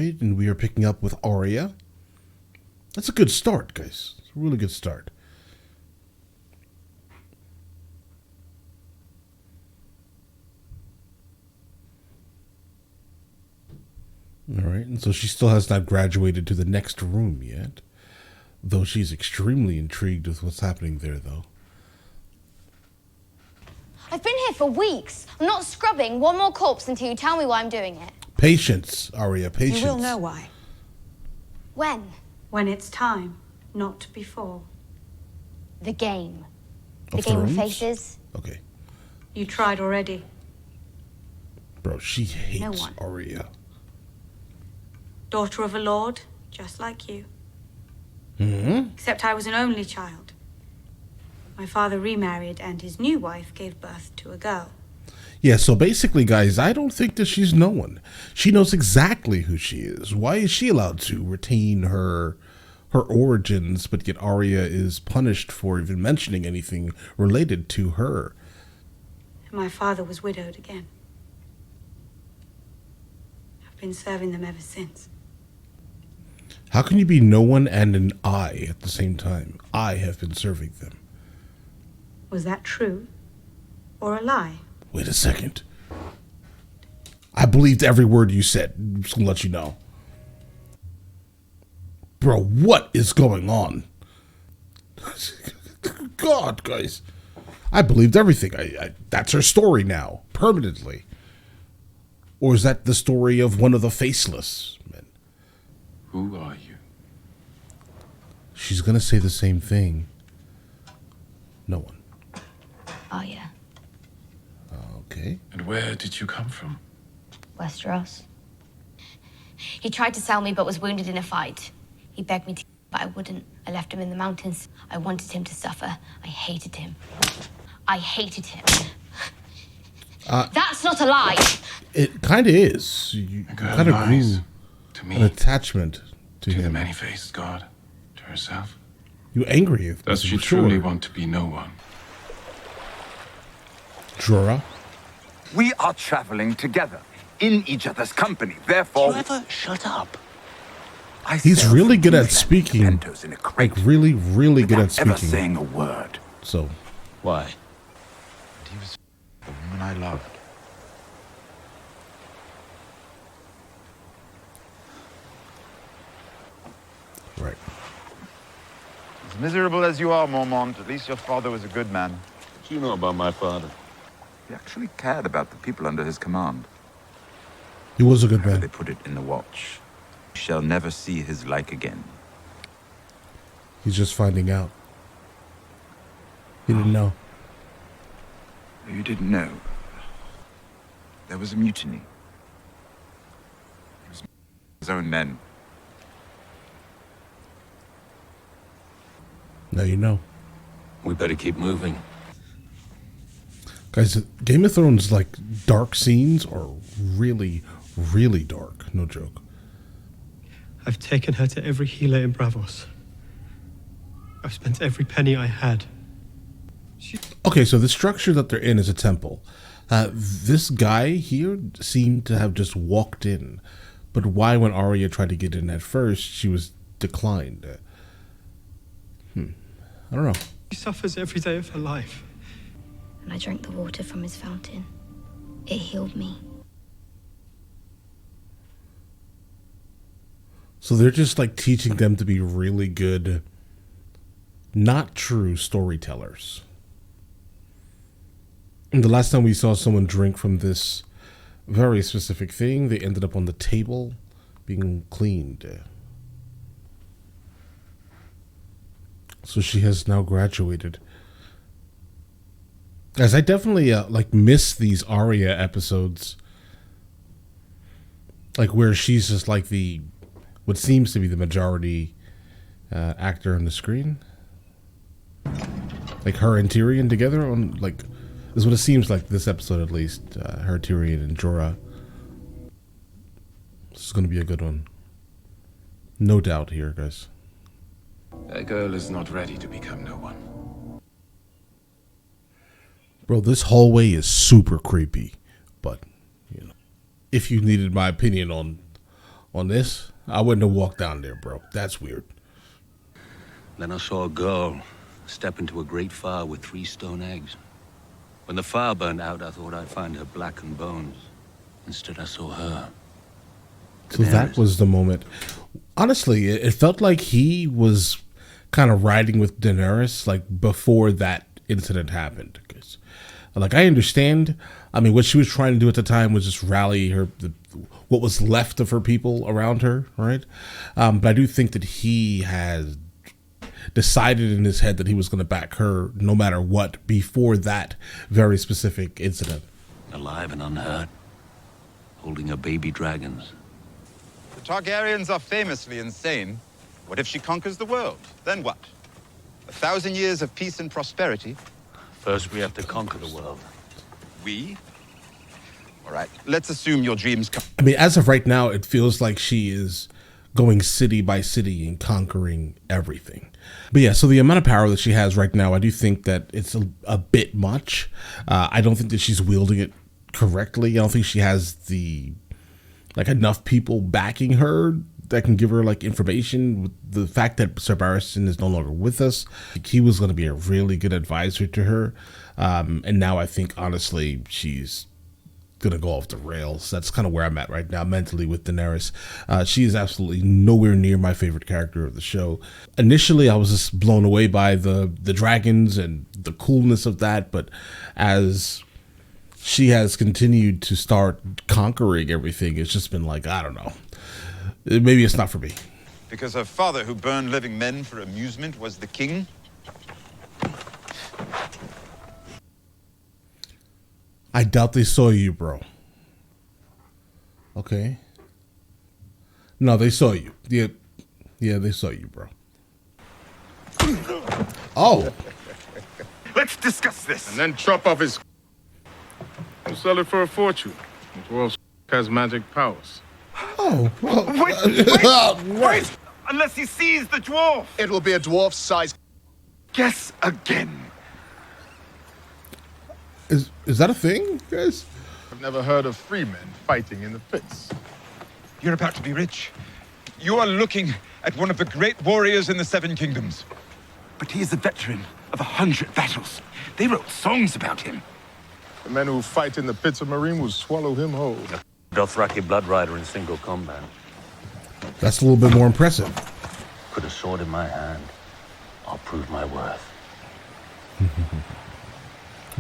right, and we are picking up with Arya. That's a good start, guys. It's a really good start. All right, and so she still has not graduated to the next room yet, though she's extremely intrigued with what's happening there, though. I've been here for weeks. I'm not scrubbing one more corpse until you tell me why I'm doing it. Patience, Arya, patience. You will know why. When? When it's time, not before. The game. The Of game of Thrones? faces. Okay. You tried already. Bro, she hates No one. Arya. Daughter of a lord, just like you. Mm-hmm. Except I was an only child. My father remarried and his new wife gave birth to a girl. Yeah, so basically, guys, I don't think that she's no one. She knows exactly who she is. Why is she allowed to retain her origins, but yet Arya is punished for even mentioning anything related to her? And my father was widowed again. I've been serving them ever since. How can you be no one and an I at the same time? I have been serving them. Was that true? Or a lie? Wait a second. I believed every word you said. I'm just gonna let you know. Bro, what is going on? God, guys. I believed everything. That's her story now, permanently. Or is that the story of one of the faceless men? Who are you? She's gonna say the same thing. No one. Oh, yeah. Okay. And where did you come from? Westeros. He tried to sell me but was wounded in a fight. He begged me to, but I wouldn't. I left him in the mountains. I wanted him to suffer. I hated him. I hated him. That's not a lie. It kind of is. You A girl kind of lies grew to an me, attachment to to the him. many-faced god, to herself. You angry with Does me, she for sure. truly want to be no one? Jorah? We are traveling together, in each other's company. Therefore, Shut up. I He's sailed really from good at Kingsland to speaking. Pentos in a crate, Like, really, really good at without ever speaking. saying a word. So, Why? He was the woman I loved. right. As miserable as you are, Mormont, at least your father was a good man. What do you know about my father? He actually cared about the people under his command. He was a good However man. they put it in the watch. We shall never see his like again. He's just finding out. He didn't know. You didn't know. There was a mutiny. It was his own men. Now you know. We better keep moving. Guys, Game of Thrones, like, dark scenes are really, really dark. No joke. I've taken her to every healer in Braavos. I've spent every penny I had. Okay, so the structure that they're in is a temple. This guy here seemed to have just walked in. But why, when Arya tried to get in at first, she was declined? I don't know. She suffers every day of her life. And I drank the water from his fountain. It healed me. So they're just like teaching them to be really good, not true storytellers. And the last time we saw someone drink from this very specific thing, they ended up on the table being cleaned. So she has now graduated. Guys, I definitely like miss these Arya episodes, like where she's just like the what seems to be the majority actor on the screen. Like her and Tyrion together on, like, is what it seems like this episode, at least. Her, Tyrion, and Jorah. This is going to be a good one. No doubt here, guys. A girl is not ready to become no one. Bro, this hallway is super creepy. But, you know, if you needed my opinion on On this, I wouldn't have walked down there, bro. That's weird. Then I saw a girl step into a great fire with 3 stone eggs. When the fire burned out, I thought I'd find her blackened bones. Instead, I saw her. So that was the moment. Honestly, it felt like he was kind of riding with Daenerys, like, before that incident happened. Because, like, I understand. I mean, what she was trying to do at the time was just rally what was left of her people around her, right? But I do think that he has decided in his head that he was going to back her no matter what before that very specific incident. Alive and unhurt, holding her baby dragons. The Targaryens are famously insane. What if she conquers the world? Then what? 1,000 years of peace and prosperity? First, we have to conquer the world. We? All right, let's assume your dreams come. I mean, as of right now, it feels like she is going city by city and conquering everything. But yeah, so the amount of power that she has right now, I do think that it's a bit much. I don't think that she's wielding it correctly. I don't think she has enough people backing her that can give her like information. With the fact that Sir Barristan is no longer with us, he was going to be a really good advisor to her. And now I think, honestly, she's gonna go off the rails. That's kind of where I'm at right now mentally with Daenerys. She is absolutely nowhere near my favorite character of the show. Initially, I was just blown away by the dragons and the coolness of that, but as she has continued to start conquering everything, it's just been like, I don't know. Maybe it's not for me. Because her father, who burned living men for amusement, was the king? I doubt they saw you, bro. Okay. No, they saw you. Yeah, they saw you, bro. Oh. Let's discuss this. And then chop off his... We'll sell it for a fortune. The world has magic powers. Oh. Well, Wait! Unless he sees the dwarf! It will be a dwarf size. Guess again. Is that a thing, guys? I've never heard of free men fighting in the pits. You're about to be rich. You are looking at one of the great warriors in the Seven Kingdoms. But he is a veteran of 100 battles. They wrote songs about him. The men who fight in the pits of Marine will swallow him whole. Dothraki blood rider in single combat. That's a little bit more impressive. Put a sword in my hand. I'll prove my worth.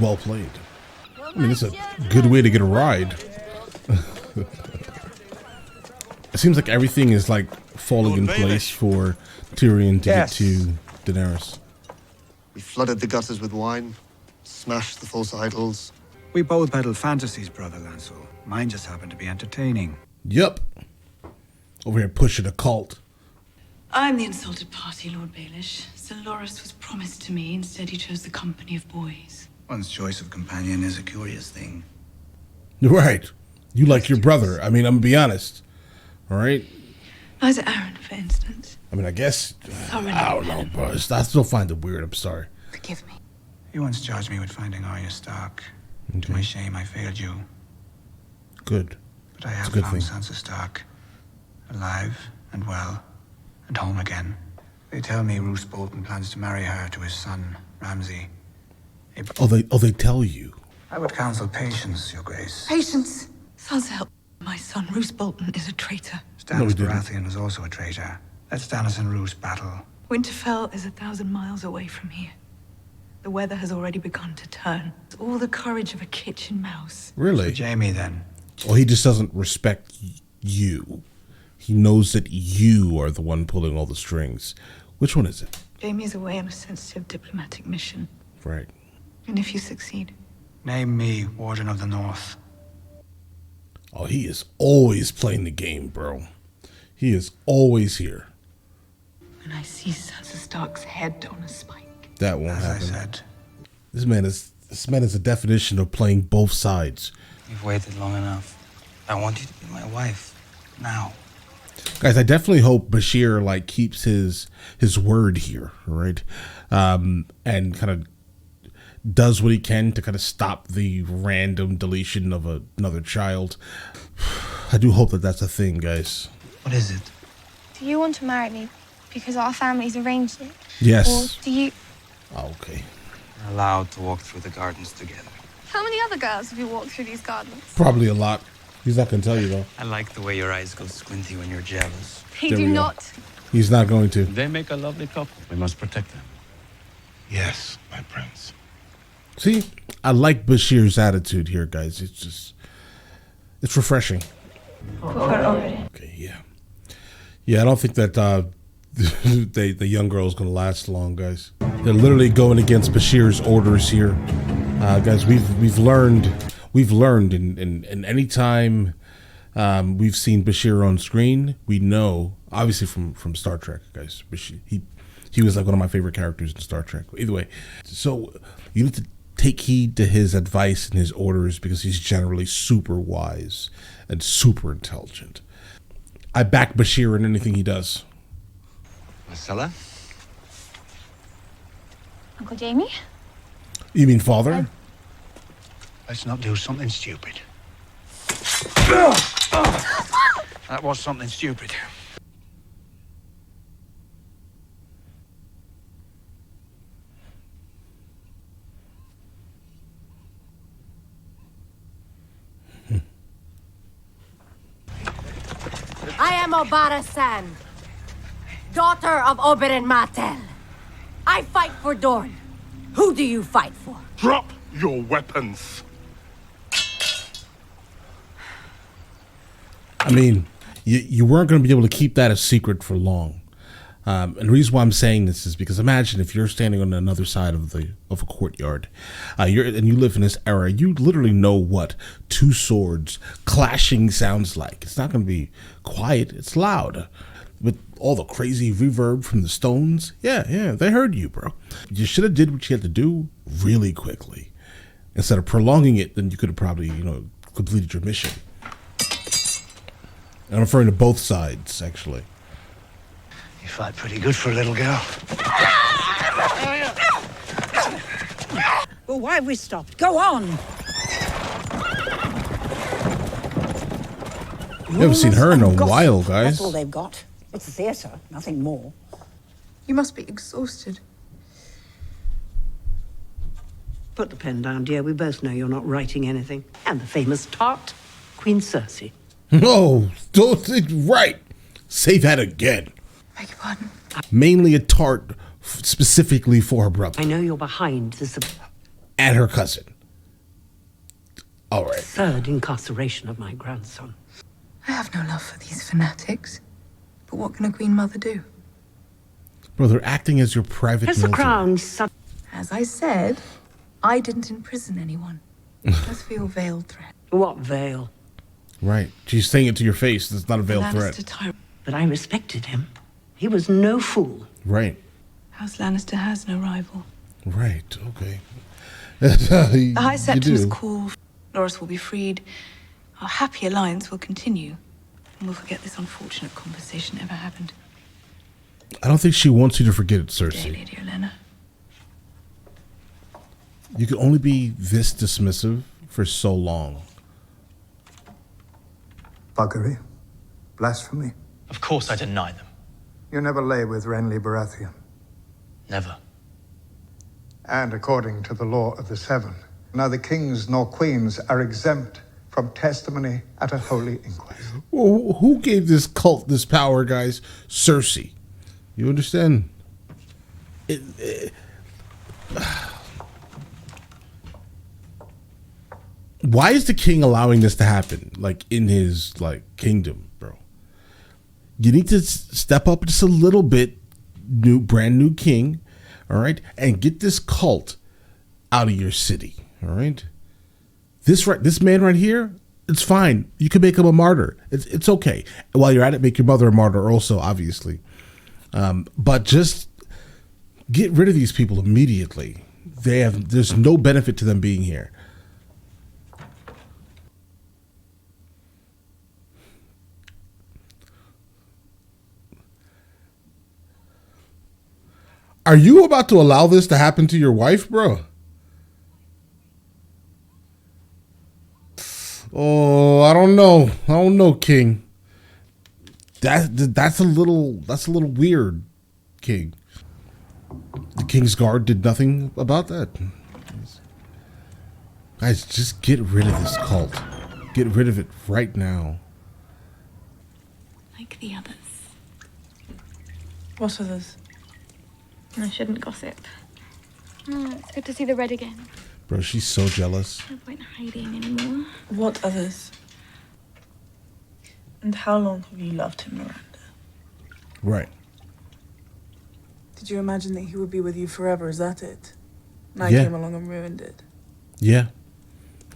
Well played. I mean, it's a good way to get a ride. It seems like everything is like falling in place for Tyrion to get to Daenerys. We flooded the gutters with wine, smashed the false idols. We both peddle fantasies, Brother Lancel. Mine just happened to be entertaining. Yup. Over here pushing a cult. I'm the insulted party, Lord Baelish. Sir Loras was promised to me. Instead, he chose the company of boys. One's choice of companion is a curious thing. Right. You like your brother. I mean, I'm gonna be honest. All right? Neither Aaron, for instance. I mean, I guess... I don't know, bro. I still find it weird. I'm sorry. Forgive me. You once charged me with finding Arya Stark. Okay. To my shame, I failed you. Good. But I have found Sansa Stark. Alive and well and home again. They tell me Roose Bolton plans to marry her to his son, Ramsay. They tell you. I would counsel patience, Your Grace. Patience? Sansa help. My son, Roose Bolton, is a traitor. Stannis Baratheon was also a traitor. Let Stannis and Roose battle. Winterfell is 1,000 miles away from here. The weather has already begun to turn. It's all the courage of a kitchen mouse. Really? So Jaime, then? Well, he just doesn't respect you. He knows that you are the one pulling all the strings. Which one is it? Jaime's away on a sensitive diplomatic mission. Right. And if you succeed? Name me Warden of the North. Oh, he is always playing the game, bro. He is always here. And I see Sansa Stark's head on a spike. That won't happen. As I said. This man is a definition of playing both sides. You've waited long enough. I want you to be my wife. Now. Guys, I definitely hope Bashir like keeps his word here, right? And kind of does what he can to kind of stop the random deletion of another child. I do hope that that's a thing, guys. What is it? Do you want to marry me because our families arranged it? Yes. Or do you... Okay. We're allowed to walk through the gardens together. How many other girls have you walked through these gardens? Probably a lot. He's not going to tell you, though. I like the way your eyes go squinty when you're jealous. They There do we go. not. He's not going to. They make a lovely couple. We must protect them. Yes, my prince. See, I like Bashir's attitude here, guys. It's just, it's refreshing. Okay, yeah. Yeah, I don't think that the young girl is going to last long, guys. They're literally going against Bashir's orders here. Guys, we've learned in any time we've seen Bashir on screen, we know, obviously from Star Trek, guys, Bashir, he was like one of my favorite characters in Star Trek. Either way, so you need to take heed to his advice and his orders because he's generally super wise and super intelligent. I back Bashir in anything he does. Marcella? Uncle Jamie? You mean father? Let's not do something stupid. That was something stupid. I am Obara San, daughter of Oberyn Martell. I fight for Dorne. Who do you fight for? Drop your weapons. I mean, you weren't going to be able to keep that a secret for long. And the reason why I'm saying this is because imagine if you're standing on another side of a courtyard, and you live in this era, you literally know what two swords clashing sounds like. It's not going to be quiet; it's loud, with all the crazy reverb from the stones. Yeah, they heard you, bro. You should have did what you had to do really quickly, instead of prolonging it. Then you could have probably completed your mission. And I'm referring to both sides, actually. You fight pretty good for a little girl. Well, why have we stopped? Go on! You haven't seen her in a while, guys. That's all they've got. It's theatre, nothing more. You must be exhausted. Put the pen down, dear. We both know you're not writing anything. And the famous tart, Queen Cersei. No, don't think right. Say that again. Beg your pardon? Mainly a tart specifically for her brother. I know you're behind this And her cousin. All right. third incarceration of my grandson. I have no love for these fanatics. But what can a queen mother do? Bro, they're acting as your private Has the military. crown sub- As I said, I didn't imprison anyone. As for your veiled threat. What veil? Right. She's saying it to your face. It's not a veiled threat. But I respected him. He was no fool. Right. House Lannister has no rival. Right. Okay. The High You Septon's do. call. Loras will be freed. Our happy alliance will continue. And we'll forget this unfortunate conversation ever happened. I don't think she wants you to forget it, Cersei. Lady Olenna. You can only be this dismissive for so long. Buggery. Blasphemy. Of course I deny them. You never lay with Renly Baratheon. Never. And according to the law of the Seven, neither kings nor queens are exempt from testimony at a holy inquest. Well, who gave this cult this power, guys? Cersei. You understand? Why is the king allowing this to happen? Like in his kingdom, bro. You need to step up just a little bit, brand new king, all right, and get this cult out of your city, all right. This man right here, it's fine. You can make him a martyr. It's okay. While you're at it, make your mother a martyr also, obviously. But just get rid of these people immediately. There's no benefit to them being here. Are you about to allow this to happen to your wife, bro? Oh, I don't know. King. That's a little weird, King. The King's Guard did nothing about that. Guys, just get rid of this cult. Get rid of it right now. Like the others. What others? I shouldn't gossip. Oh, it's good to see the red again. Bro, she's so jealous. No point hiding anymore. What others? And how long have you loved him, Miranda? Right. Did you imagine that he would be with you forever? Is that it? And I Yeah. came along and ruined it. Yeah.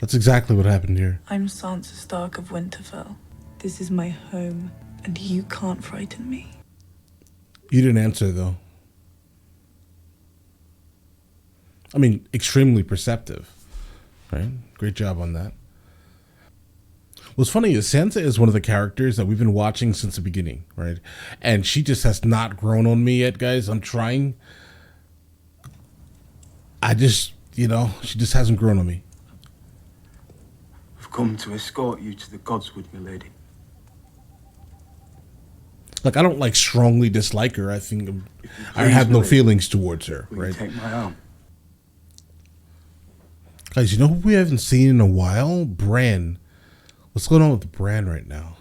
That's exactly what happened here. I'm Sansa Stark of Winterfell. This is my home, and you can't frighten me. You didn't answer, though. I mean, extremely perceptive. Right? Great job on that. What's funny is Sansa is one of the characters that we've been watching since the beginning, right? And she just has not grown on me yet, guys. I'm trying. I just, she just hasn't grown on me. I've come to escort you to the Godswood, milady. Like, I don't strongly dislike her. I think I have no feelings towards her, Will you right? take my arm? Guys, you know who we haven't seen in a while? Bran. What's going on with Bran right now?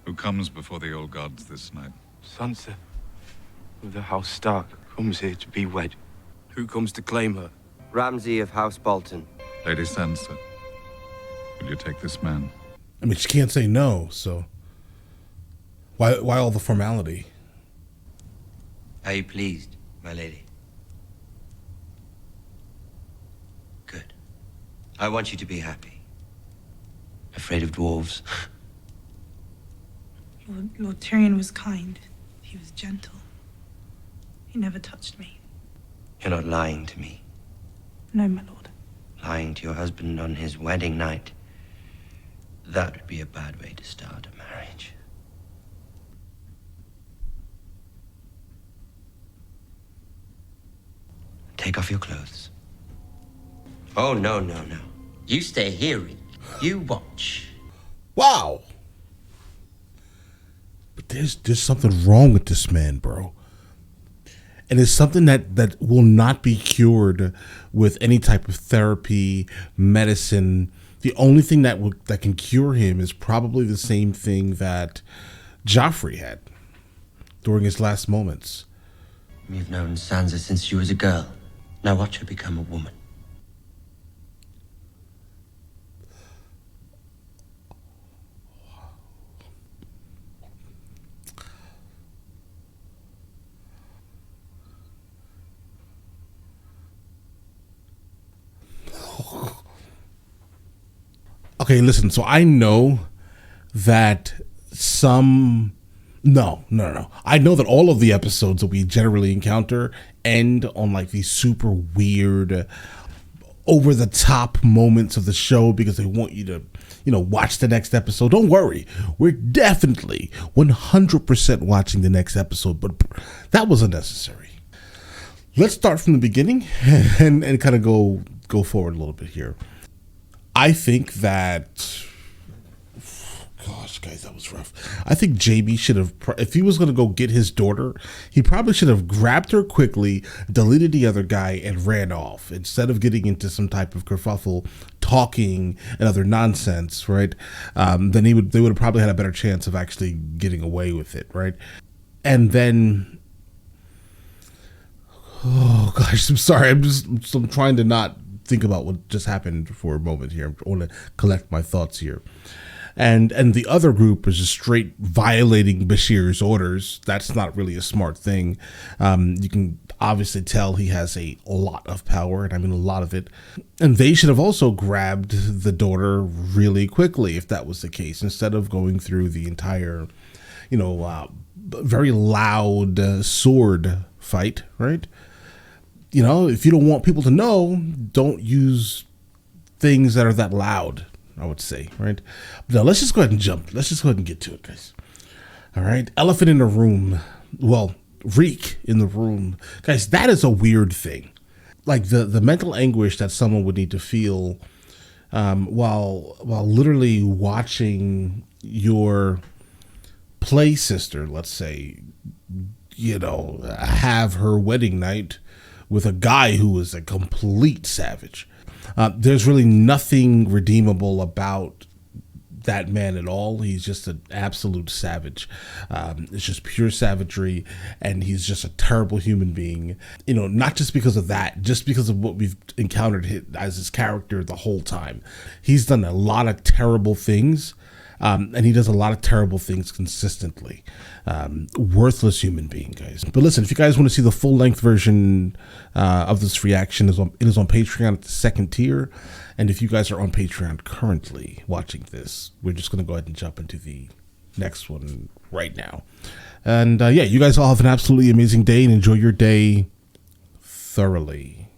Who comes before the old gods this night? Sansa of the House Stark comes here to be wed. Who comes to claim her? Ramsay of House Bolton. Lady Sansa, will you take this man? I mean, she can't say no, so why all the formality? Are you pleased, my lady? Good. I want you to be happy. Afraid of dwarves? Lord Tyrion was kind. He was gentle. He never touched me. You're not lying to me. No, my lord. Lying to your husband on his wedding night. That would be a bad way to start a marriage. Take off your clothes. Oh, no, no, no. You stay here, Reed. You watch. Wow. But there's something wrong with this man, bro. And it's something that will not be cured with any type of therapy, medicine. The only thing that can cure him is probably the same thing that Joffrey had during his last moments. You've known Sansa since she was a girl. Now watch her become a woman. Okay, listen, so I know that No. I know that all of the episodes that we generally encounter end on these super weird, over the top moments of the show because they want you to, watch the next episode. Don't worry. We're definitely 100% watching the next episode, but that was unnecessary. Let's start from the beginning and kind of go forward a little bit here. I think that, gosh, guys, that was rough. I think JB should have, if he was going to go get his daughter, he probably should have grabbed her quickly, deleted the other guy, and ran off instead of getting into some type of kerfuffle, talking and other nonsense, right? Then they would have probably had a better chance of actually getting away with it, right? And then, oh gosh, I'm sorry. I'm trying to not think about what just happened for a moment here. I want to collect my thoughts here. And the other group is just straight violating Bashir's orders. That's not really a smart thing. You can obviously tell he has a lot of power, and I mean a lot of it. And they should have also grabbed the daughter really quickly if that was the case, instead of going through the entire, very loud sword fight, right? If you don't want people to know, don't use things that are that loud, I would say, right? Now, let's just go ahead and jump. Let's just go ahead and get to it, guys. All right? Elephant in the room. Well, reek in the room. Guys, that is a weird thing. Like, the mental anguish that someone would need to feel while literally watching your play sister, let's say, have her wedding night with a guy who is a complete savage. There's really nothing redeemable about that man at all. He's just an absolute savage. It's just pure savagery, and he's just a terrible human being. Not just because of that, just because of what we've encountered as his character the whole time. He's done a lot of terrible things, and he does a lot of terrible things consistently. Worthless human being, guys. But listen, if you guys want to see the full-length version of this reaction, it is on Patreon at the 2nd tier. And if you guys are on Patreon currently watching this, we're just going to go ahead and jump into the next one right now. And you guys all have an absolutely amazing day and enjoy your day thoroughly.